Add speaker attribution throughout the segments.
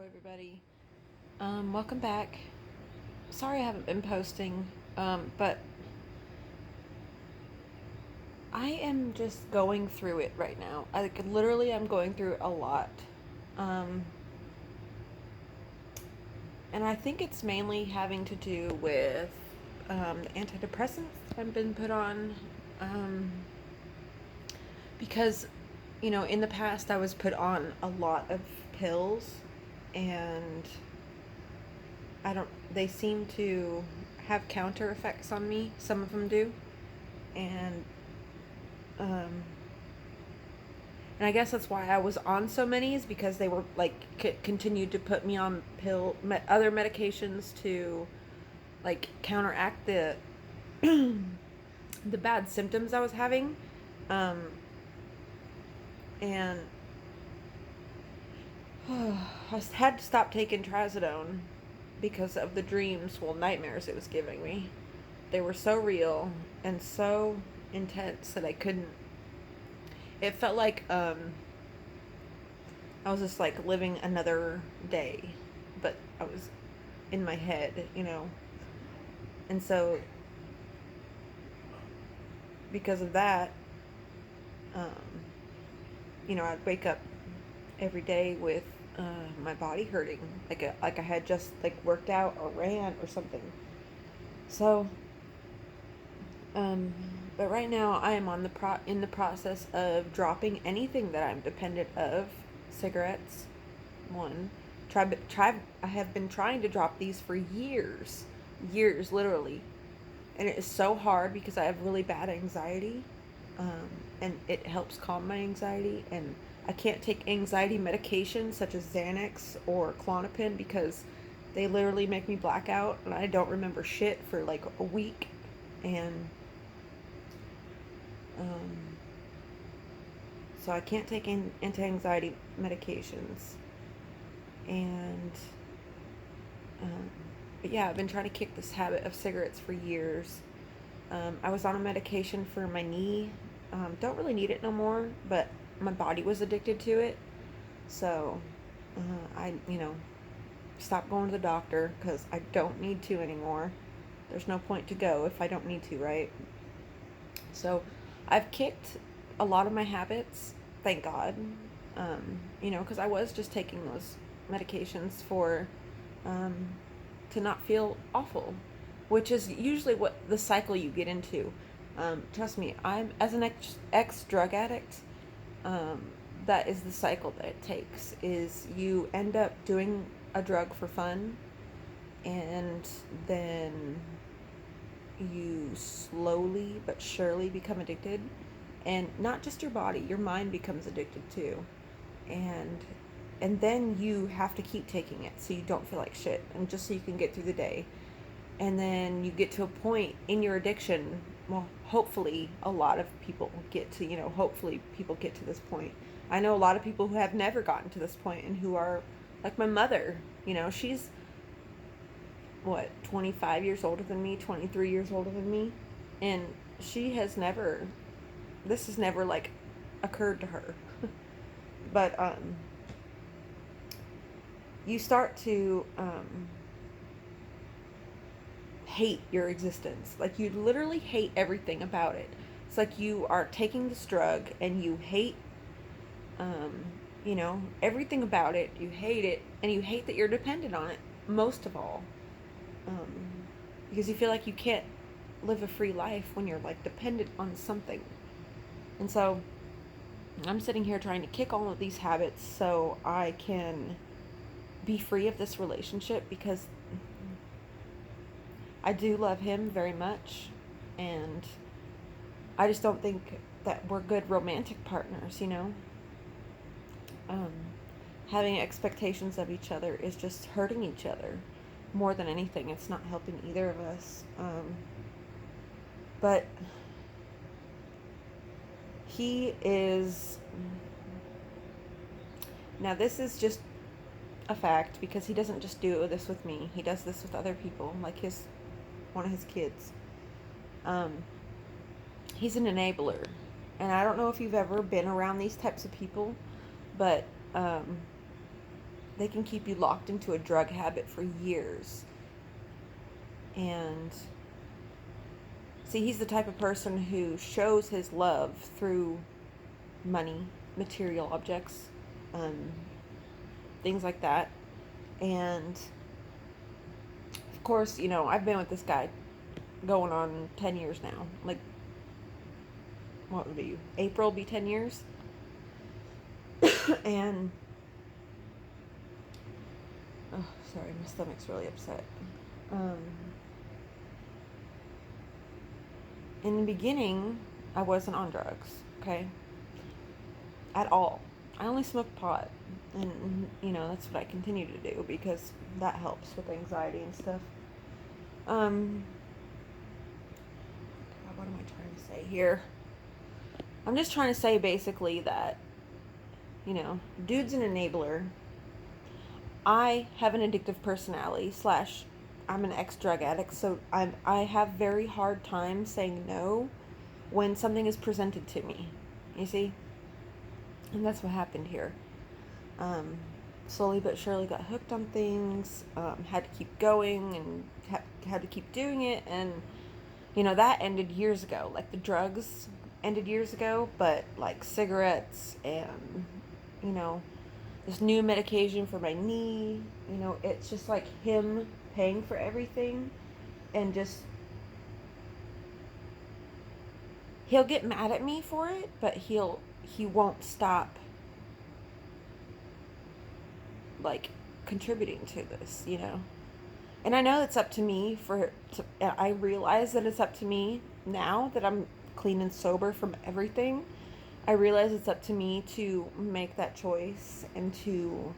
Speaker 1: Everybody. Welcome back. Sorry I haven't been posting, but I am just going through it right now. Literally, I'm going through it a lot. Um, and I think it's mainly having to do with the antidepressants I've been put on. Um, because, in the past I was put on a lot of pills, and they seem to have counter effects on me. Some of them do. And, um, and I guess that's why I was on so many, is because they were like continued to put me on other medications to like counteract the the bad symptoms I was having. Um, and I had to stop taking trazodone because of the nightmares it was giving me. They were so real and so intense that I couldn't. It felt like I was just like living another day, but I was in my head. And so, because of that, um, I'd wake up every day with my body hurting, like I had just like worked out or ran or something. So, um, but right now I am in the process of dropping anything that I'm dependent of. Cigarettes, one. I have been trying to drop these for years, literally, and it is so hard because I have really bad anxiety, um, and it helps calm my anxiety. And I can't take anxiety medications such as Xanax or Klonopin because they literally make me black out, and I don't remember shit for like a week. And um, so I can't take anti-anxiety medications. And um, but yeah, I've been trying to kick this habit of cigarettes for years. I was on a medication for my knee. Don't really need it no more, but my body was addicted to it. So I stopped going to the doctor because I don't need to anymore. There's no point to go if I don't need to, right? So I've kicked a lot of my habits, thank God. Because I was just taking those medications for um, to not feel awful, which is usually what the cycle you get into. Trust me, I'm as an ex drug addict. Um, that is the cycle that it takes. Is you end up doing a drug for fun, and then you slowly but surely become addicted, and not just your body, your mind becomes addicted too, and then you have to keep taking it so you don't feel like shit, and just so you can get through the day. And then you get to a point in your addiction. Well, hopefully a lot of people get to, hopefully people get to this point. I know a lot of people who have never gotten to this point and who are like my mother. She's what, 25 years older than me, 23 years older than me, and she has never, this has never like occurred to her. But you start to hate your existence. Like, you literally hate everything about it. It's like you are taking this drug and you hate, everything about it. You hate it, and you hate that you're dependent on it most of all. Um, because you feel like you can't live a free life when you're like dependent on something. And so I'm sitting here trying to kick all of these habits so I can be free of this relationship, because I do love him very much, and I just don't think that we're good romantic partners. Um, Having expectations of each other is just hurting each other more than anything. It's not helping either of us. But he is. Now, this is just a fact, because he doesn't just do this with me, he does this with other people, like one of his kids. Um, he's an enabler. And I don't know if you've ever been around these types of people, but they can keep you locked into a drug habit for years. And see, he's the type of person who shows his love through money, material objects, things like that. And of course, you know, I've been with this guy going on 10 years now. Like, what would be April be 10 years? And oh, sorry, my stomach's really upset. In the beginning, I wasn't on drugs, okay? At all. I only smoked pot. And, you know, that's what I continue to do because that helps with anxiety and stuff. God, what am I trying to say here? I'm just trying to say basically that, you know, dude's an enabler. I have an addictive personality / I'm an ex-drug addict, so I have very hard time saying no when something is presented to me. You see? And that's what happened here. Slowly but surely got hooked on things, had to keep going and had to keep doing it. And, you know, that ended years ago. Like, the drugs ended years ago, but, like, cigarettes and, you know, this new medication for my knee, you know, it's just like him paying for everything. And just, he'll get mad at me for it, but he won't stop, like, contributing to this, you know. And I know it's up to me I realize that it's up to me now that I'm clean and sober from everything. I realize it's up to me to make that choice and to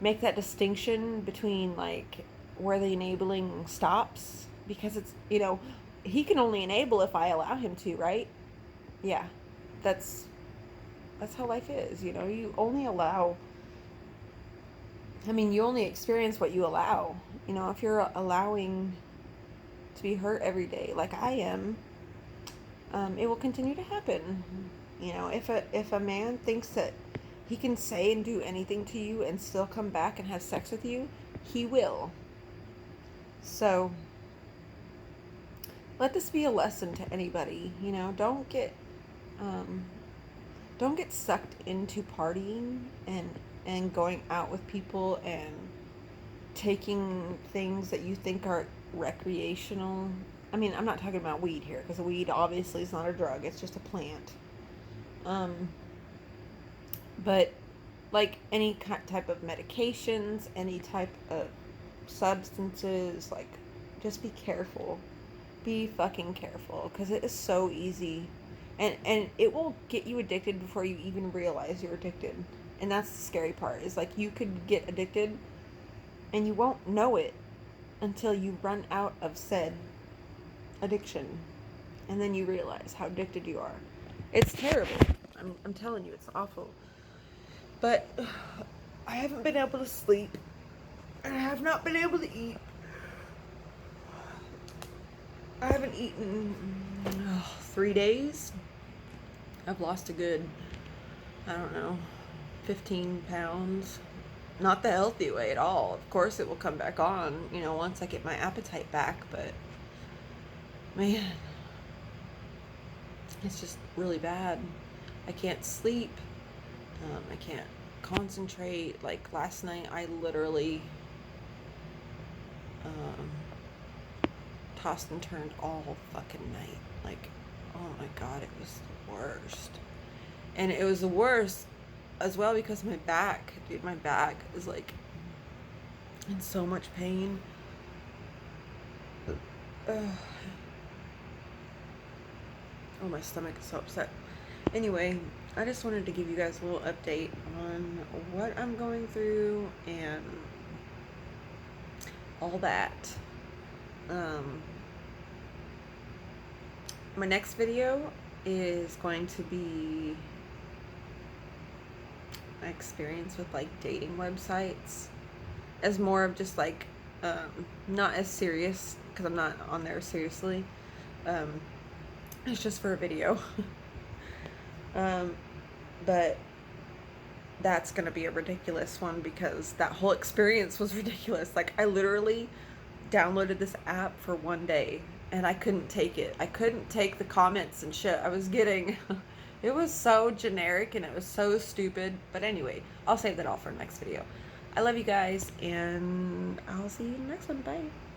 Speaker 1: make that distinction between, like, where the enabling stops. Because it's, you know, he can only enable if I allow him to, right? Yeah. That's how life is, you know. You only allow... I mean, you only experience what you allow. You know, if you're allowing to be hurt every day, like I am, it will continue to happen. You know, if a man thinks that he can say and do anything to you and still come back and have sex with you, he will. So, let this be a lesson to anybody. You know, don't get sucked into partying and going out with people and taking things that you think are recreational. I mean, I'm not talking about weed here, because weed obviously is not a drug. It's just a plant. But like any type of medications, any type of substances, like, just be careful. Be fucking careful, because it is so easy. And it will get you addicted before you even realize you're addicted. And that's the scary part, is like, you could get addicted and you won't know it until you run out of said addiction. And then you realize how addicted you are. It's terrible. I'm telling you, it's awful. But I haven't been able to sleep. And I have not been able to eat. I haven't eaten 3 days. I've lost a good, I don't know, 15 pounds. Not the healthy way at all. Of course it will come back on, you know, once I get my appetite back, but man, it's just really bad. I can't sleep. I can't concentrate. Like, last night I literally tossed and turned all fucking night. Like, oh my god, it was the worst. And it was the worst as well because my back is, like, in so much pain. Oh, my stomach is so upset. Anyway, I just wanted to give you guys a little update on what I'm going through and all that. My next video is going to be my experience with, like, dating websites, as more of just, like, not as serious, because I'm not on there seriously. It's just for a video. But that's gonna be a ridiculous one because that whole experience was ridiculous. Like, I literally downloaded this app for one day and I couldn't take it. I couldn't take the comments and shit I was getting. It was so generic and it was so stupid. But anyway, I'll save that all for next video. I love you guys, and I'll see you in the next one. Bye.